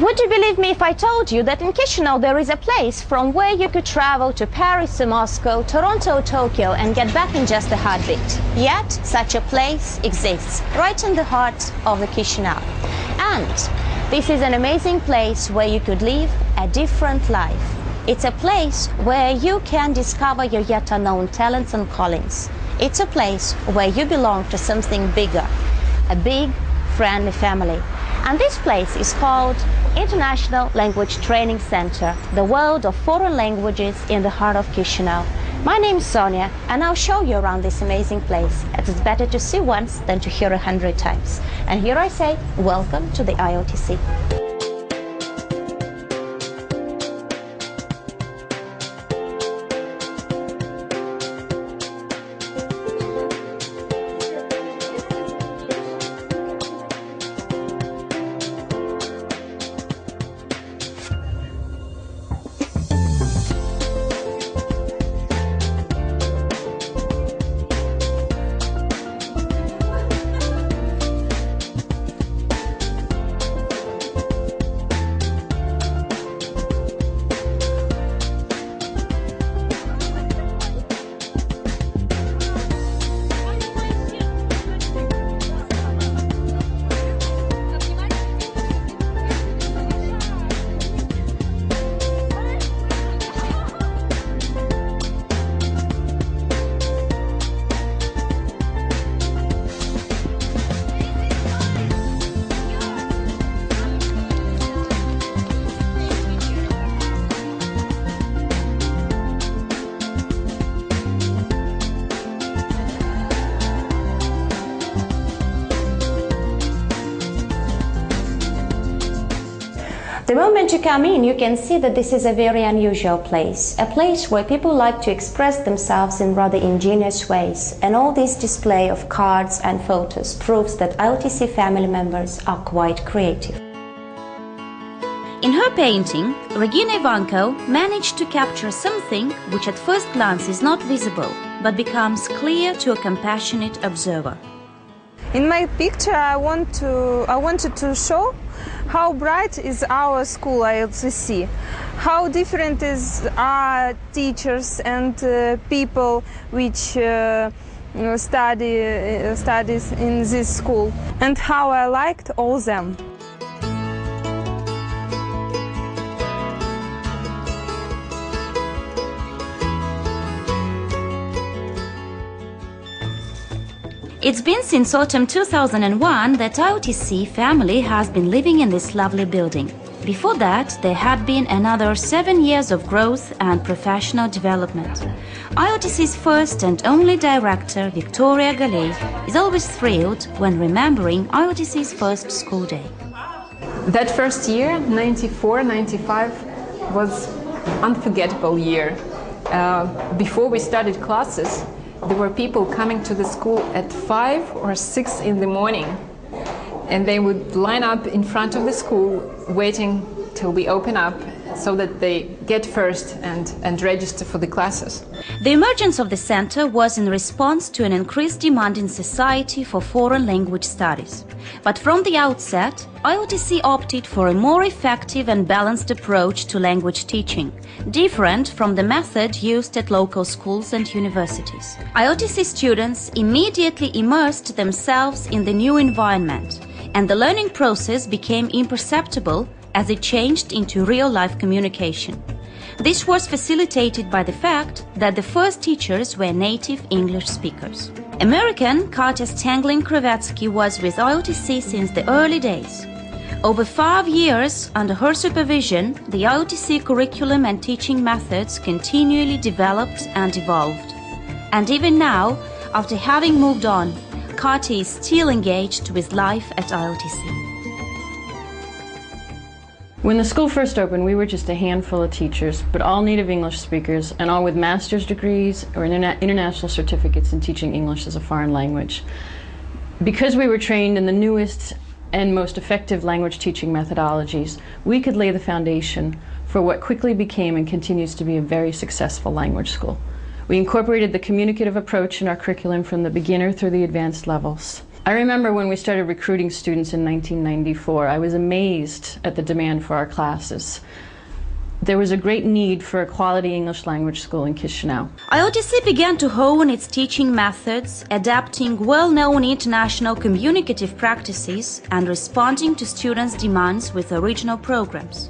Would you believe me if I told you that in Chisinau there is a place from where you could travel to Paris, to Moscow, Toronto, Tokyo and get back in just a heartbeat? Yet, such a place exists right in the heart of the Chisinau. And this is an amazing place where you could live a different life. It's a place where you can discover your yet unknown talents and callings. It's a place where you belong to something bigger, a big, friendly family. And this place is called International Language Training Center, the world of foreign languages in the heart of Chisinau. My name is Sonia, and I'll show you around this amazing place, as it's better to see once than to hear 100 times. And here I say, welcome to the IOTC. The moment you come in, you can see that this is a very unusual place, a place where people like to express themselves in rather ingenious ways, and all this display of cards and photos proves that IOTC family members are quite creative. In her painting, Regina Ivanko managed to capture something which at first glance is not visible, but becomes clear to a compassionate observer. In my picture, I wanted to show how bright is our school IOTC, how different is our teachers and people which studies in this school, and how I liked all them. It's been since autumn 2001 that IOTC family has been living in this lovely building. Before that, there had been another 7 years of growth and professional development. IOTC's first and only director, Victoria Galei, is always thrilled when remembering IOTC's first school day. That first year, 94-95, was unforgettable year. Before we started classes, there were people coming to the school at 5 or 6 in the morning, and they would line up in front of the school waiting till we open up so that they get first and register for the classes. The emergence of the center was in response to an increased demand in society for foreign language studies. But from the outset, IOTC opted for a more effective and balanced approach to language teaching, different from the method used at local schools and universities. IOTC students immediately immersed themselves in the new environment, and the learning process became imperceptible as it changed into real-life communication. This was facilitated by the fact that the first teachers were native English speakers. American Katya Stanglin-Krivetsky was with IOTC since the early days. Over 5 years, under her supervision, the IOTC curriculum and teaching methods continually developed and evolved. And even now, after having moved on, Katya is still engaged with life at IOTC. When the school first opened, we were just a handful of teachers, but all native English speakers and all with master's degrees or international certificates in teaching English as a foreign language. Because we were trained in the newest and most effective language teaching methodologies, we could lay the foundation for what quickly became and continues to be a very successful language school. We incorporated the communicative approach in our curriculum from the beginner through the advanced levels. I remember when we started recruiting students in 1994, I was amazed at the demand for our classes. There was a great need for a quality English language school in Chisinau. IOTC began to hone its teaching methods, adapting well-known international communicative practices and responding to students' demands with original programs.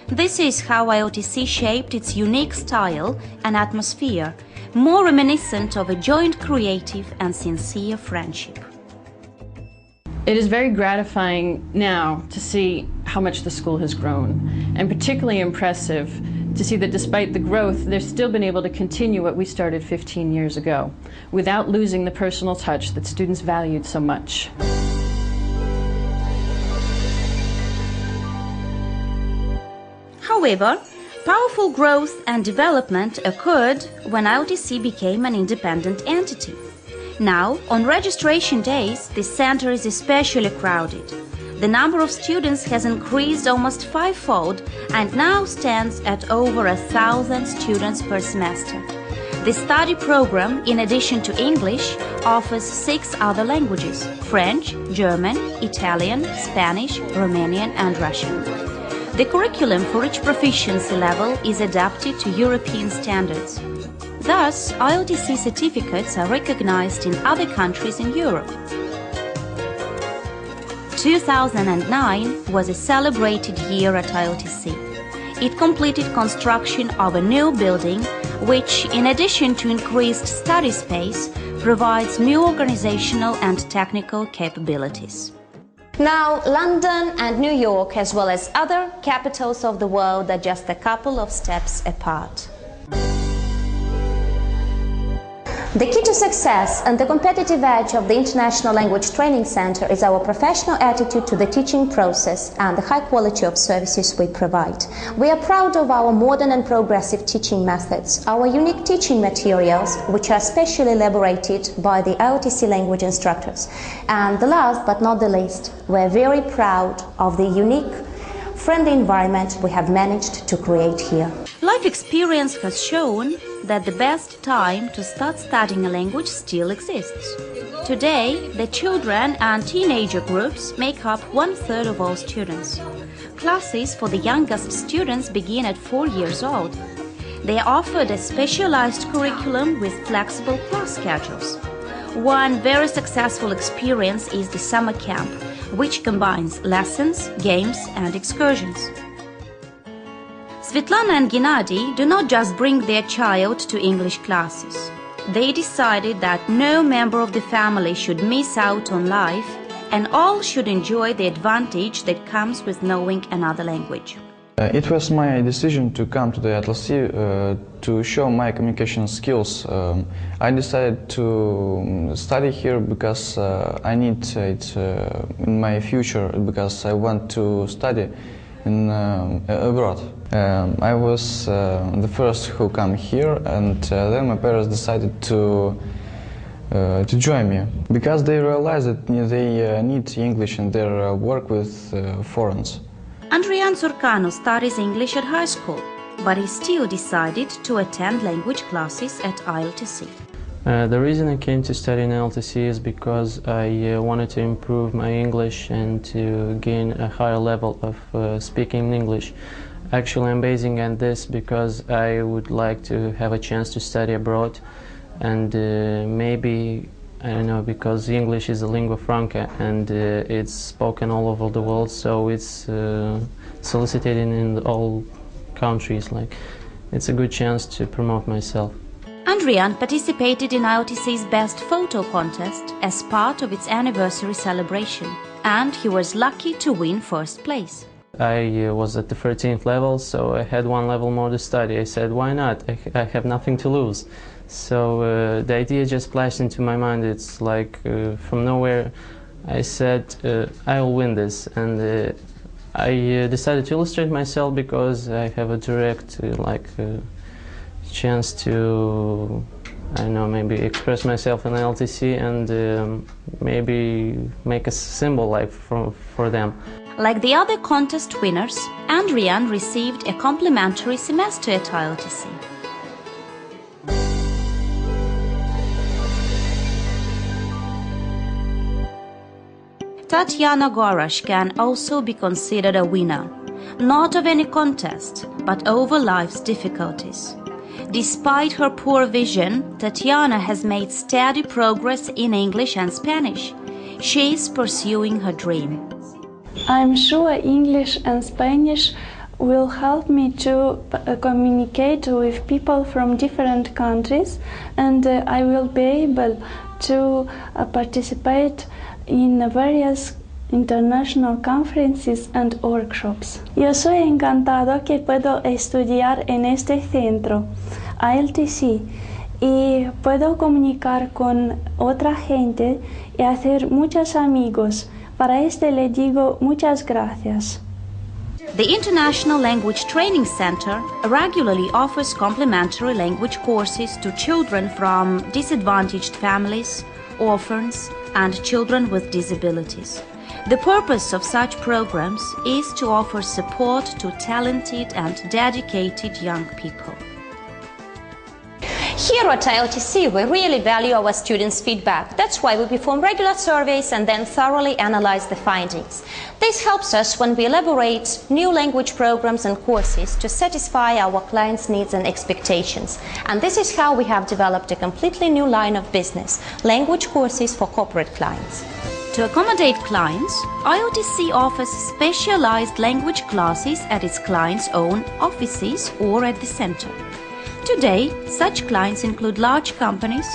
This is how IOTC shaped its unique style and atmosphere, more reminiscent of a joint creative and sincere friendship. It is very gratifying now to see how much the school has grown, and particularly impressive to see that despite the growth, they've still been able to continue what we started 15 years ago, without losing the personal touch that students valued so much. However, powerful growth and development occurred when IOTC became an independent entity. Now, on registration days, the center is especially crowded. The number of students has increased almost fivefold and now stands at over 1,000 students per semester. The study program, in addition to English, offers 6 other languages: French, German, Italian, Spanish, Romanian, and Russian. The curriculum for each proficiency level is adapted to European standards. Thus, IOTC certificates are recognized in other countries in Europe. 2009 was a celebrated year at IOTC. It completed construction of a new building, which, in addition to increased study space, provides new organizational and technical capabilities. Now, London and New York, as well as other capitals of the world, are just a couple of steps apart. The key to success and the competitive edge of the International Language Training Center is our professional attitude to the teaching process and the high quality of services we provide. We are proud of our modern and progressive teaching methods, our unique teaching materials, which are specially elaborated by the IOTC language instructors. And the last but not the least, we're very proud of the unique, friendly environment we have managed to create here. Life experience has shown that the best time to start studying a language still exists. Today, the children and teenager groups make up 1/3 of all students. Classes for the youngest students begin at 4 years old. They are offered a specialized curriculum with flexible class schedules. One very successful experience is the summer camp, which combines lessons, games, and excursions. Svetlana and Gennady do not just bring their child to English classes. They decided that no member of the family should miss out on life, and all should enjoy the advantage that comes with knowing another language. It was my decision to come to the ATLC to show my communication skills. I decided to study here because I need it in my future, because I want to study abroad. I was the first who come here, and then my parents decided to join me because they realized that they need English in their work with foreigners. Andrian Surcanu studies English at high school, but he still decided to attend language classes at ILTC. The reason I came to study in ILTC is because I wanted to improve my English and to gain a higher level of speaking English. Actually, I'm basing on this because I would like to have a chance to study abroad, and maybe, I don't know, because English is a lingua franca and it's spoken all over the world, so it's solicited in all countries. Like, it's a good chance to promote myself. Andrian participated in IOTC's Best Photo contest as part of its anniversary celebration, and he was lucky to win first place. I was at the 13th level, so I had 1 level more to study. I said, why not? I have nothing to lose. So the idea just flashed into my mind. It's like from nowhere I said, I'll win this. And I decided to illustrate myself because I have a direct chance to, I don't know, maybe express myself in LTC and maybe make a symbol like for them. Like the other contest winners, Andrian received a complimentary semester at ILTC. Tatiana Gorash can also be considered a winner, not of any contest, but over life's difficulties. Despite her poor vision, Tatiana has made steady progress in English and Spanish. She is pursuing her dream. I'm sure English and Spanish will help me to communicate with people from different countries, and I will be able to participate in various international conferences and workshops. Yo soy encantado que puedo estudiar en este centro, ILTC, y puedo comunicar con otra gente y hacer muchos amigos. Para este le digo muchas gracias. The International Language Training Center regularly offers complementary language courses to children from disadvantaged families, orphans, and children with disabilities. The purpose of such programs is to offer support to talented and dedicated young people. Here at ILTC, we really value our students' feedback. That's why we perform regular surveys and then thoroughly analyze the findings. This helps us when we elaborate new language programs and courses to satisfy our clients' needs and expectations. And this is how we have developed a completely new line of business, language courses for corporate clients. To accommodate clients, ILTC offers specialized language classes at its clients' own offices or at the center. Today, such clients include large companies,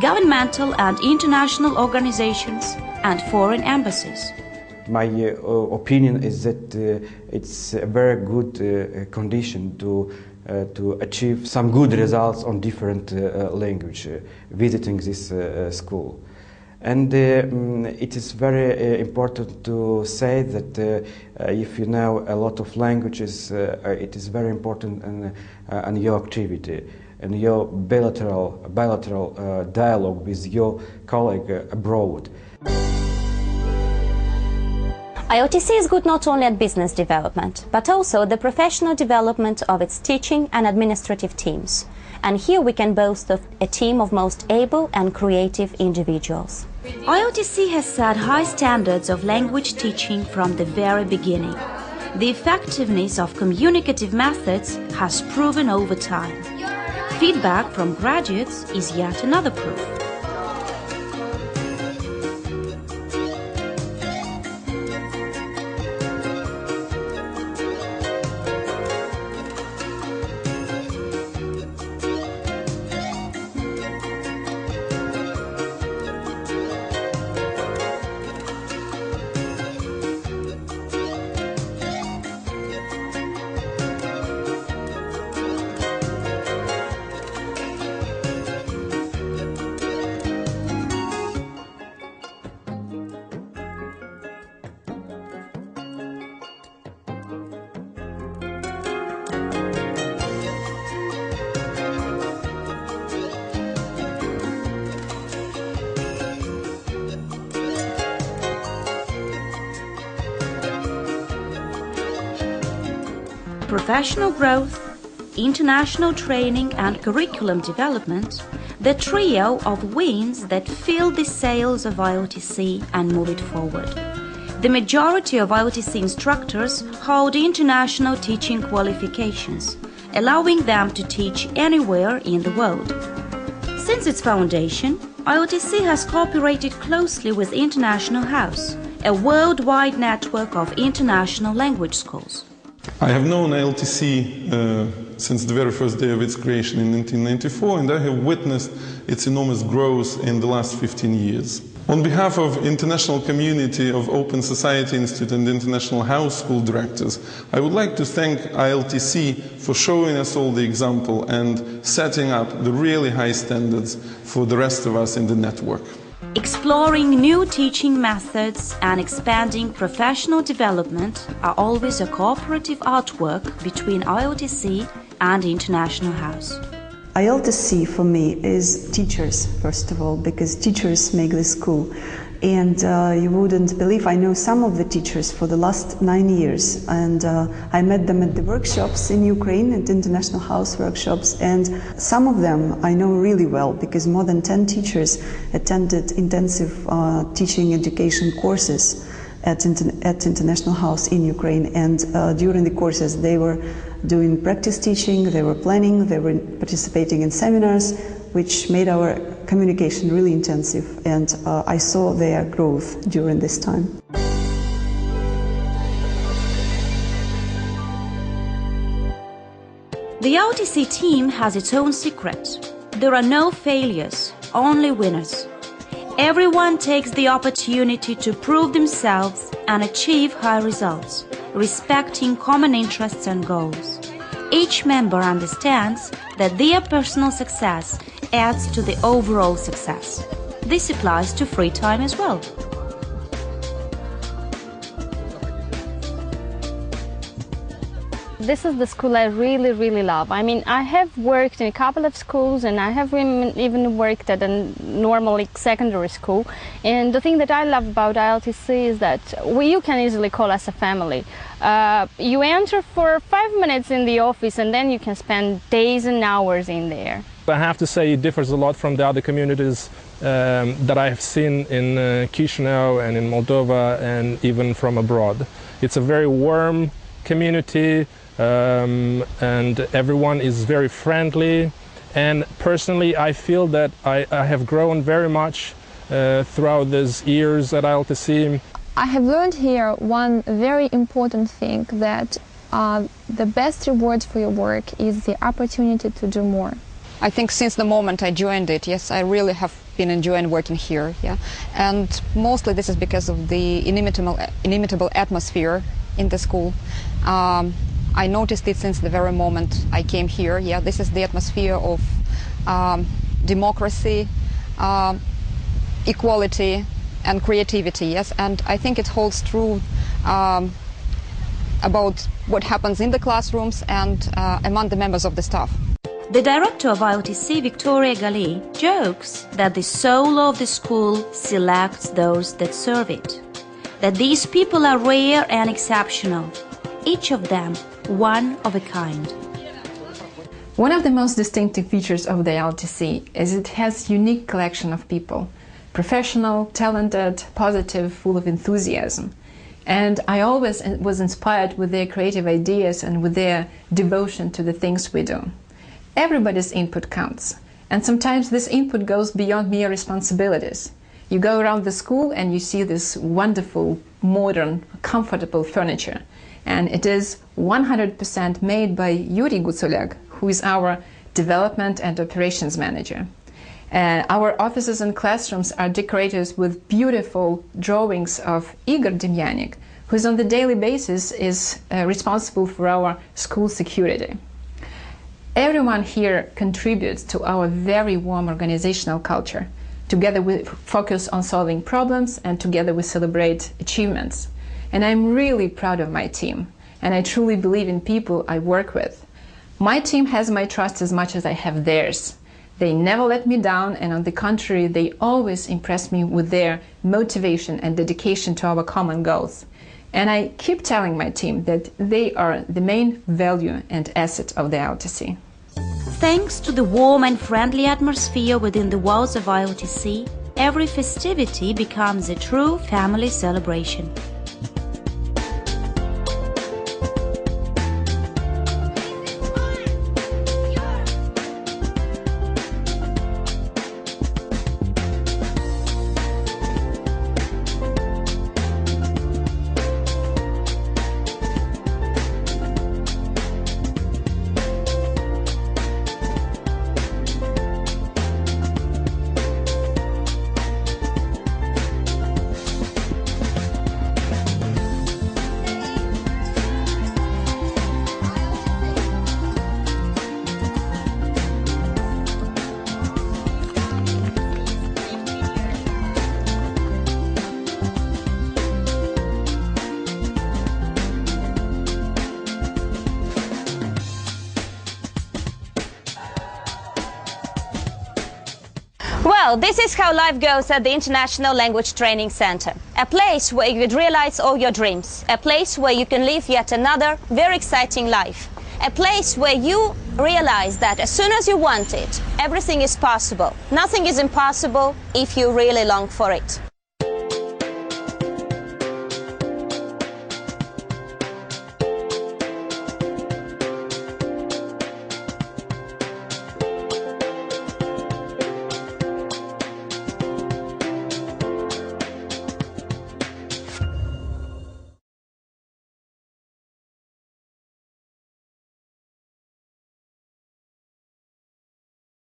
governmental and international organizations, and foreign embassies. My opinion is that it's a very good condition to achieve some good results on different language visiting this school. And it is very important to say that if you know a lot of languages, it is very important in your activity and your bilateral dialogue with your colleague abroad. ILTC is good not only at business development, but also the professional development of its teaching and administrative teams. And here we can boast of a team of most able and creative individuals. ILTC has set high standards of language teaching from the very beginning. The effectiveness of communicative methods has proven over time. Feedback from graduates is yet another proof. Professional growth, international training and curriculum development, the trio of wins that fill the sails of ILTC and move it forward. The majority of ILTC instructors hold international teaching qualifications, allowing them to teach anywhere in the world. Since its foundation, ILTC has cooperated closely with International House, a worldwide network of international language schools. I have known ILTC since the very first day of its creation in 1994, and I have witnessed its enormous growth in the last 15 years. On behalf of international community of Open Society Institute and International House School directors, I would like to thank ILTC for showing us all the example and setting up the really high standards for the rest of us in the network. Exploring new teaching methods and expanding professional development are always a cooperative artwork between ILTC and International House. ILTC for me is teachers, first of all, because teachers make the school. And you wouldn't believe, I know some of the teachers for the last 9 years, and I met them at the workshops in Ukraine, at International House workshops, and some of them I know really well, because more than 10 teachers attended intensive teaching education courses at International House in Ukraine. And during the courses, they were doing practice teaching, they were planning, they were participating in seminars, which made our communication really intensive. And I saw their growth during this time. The LTC team has its own secret. There are no failures, only winners. Everyone takes the opportunity to prove themselves and achieve high results, respecting common interests and goals. Each member understands that their personal success adds to the overall success. This applies to free time as well. This is the school I really, really love. I mean, I have worked in a couple of schools and I have even worked at a normal secondary school. And the thing that I love about ILTC is that you can easily call us a family. You enter for 5 minutes in the office and then you can spend days and hours in there. I have to say it differs a lot from the other communities that I have seen in Chisinau and in Moldova and even from abroad. It's a very warm community. And everyone is very friendly, and personally I feel that I have grown very much throughout these years at ILTC. I have learned here one very important thing, that the best reward for your work is the opportunity to do more. I think since the moment I joined it, yes, I really have been enjoying working here, yeah, and mostly this is because of the inimitable atmosphere in the school. I noticed it since the very moment I came here. Yeah, this is the atmosphere of democracy, equality, and creativity. Yes, and I think it holds true about what happens in the classrooms and among the members of the staff. The director of ILTC, Victoria Gali, jokes that the soul of the school selects those that serve it, that these people are rare and exceptional, each of them one of a kind. One of the most distinctive features of the ILTC is it has a unique collection of people, professional, talented, positive, full of enthusiasm. And I always was inspired with their creative ideas and with their devotion to the things we do. Everybody's input counts, and sometimes this input goes beyond mere responsibilities. You go around the school and you see this wonderful, modern, comfortable furniture. And it is 100% made by Yuri Gutsulyag, who is our development and operations manager. Our offices and classrooms are decorated with beautiful drawings of Igor Demyanik, who is on the daily basis is responsible for our school security. Everyone here contributes to our very warm organizational culture. Together we focus on solving problems, and together we celebrate achievements. And I'm really proud of my team, and I truly believe in people I work with. My team has my trust as much as I have theirs. They never let me down, and on the contrary, they always impress me with their motivation and dedication to our common goals. And I keep telling my team that they are the main value and asset of the ILTC. Thanks to the warm and friendly atmosphere within the walls of ILTC, every festivity becomes a true family celebration. Well, this is how life goes at the International Language Training Center. A place where you could realize all your dreams. A place where you can live yet another very exciting life. A place where you realize that as soon as you want it, everything is possible. Nothing is impossible if you really long for it.